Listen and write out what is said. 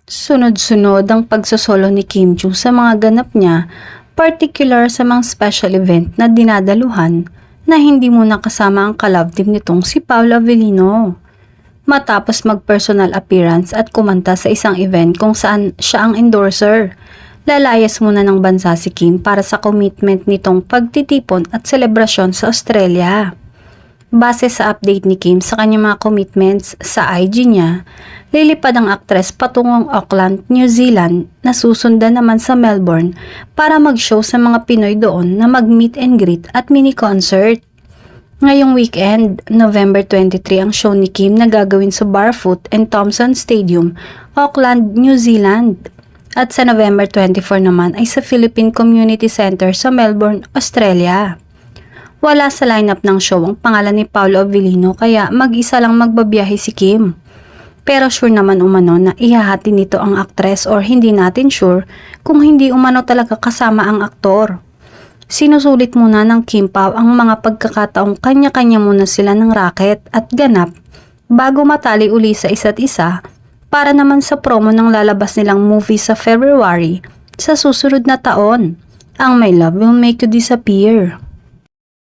Sunod-sunod ang pagsosolo ni Kim Joo sa mga ganap niya, particular sa mga special event na dinadaluhan na hindi muna kasama ang ka-love team nitong si Paolo Avellino. Matapos mag-personal appearance at kumanta sa isang event kung saan siya ang endorser, lalayas muna ng bansa si Kim para sa commitment nitong pagtitipon at selebrasyon sa Australia. Base sa update ni Kim sa kanyang mga commitments sa IG niya, lilipad ang aktres patungong Auckland, New Zealand na susundan naman sa Melbourne para mag-show sa mga Pinoy doon na mag-meet and greet at mini-concert. Ngayong weekend, November 23 ang show ni Kim na gagawin sa Barfoot and Thomson Stadium, Auckland, New Zealand. At sa November 24 naman ay sa Philippine Community Center sa Melbourne, Australia. Wala sa lineup ng show ang pangalan ni Paolo Avellino kaya mag-isa lang magbabiyahe si Kim. Pero sure naman umano na ihahati nito ang aktres or hindi natin sure kung hindi umano talaga kasama ang aktor. Sinusulit muna ng Kim Pao ang mga pagkakataong kanya-kanya muna sila ng racket at ganap bago matali uli sa isa't isa para naman sa promo ng lalabas nilang movie sa February sa susunod na taon, ang My Love Will Make You Disappear.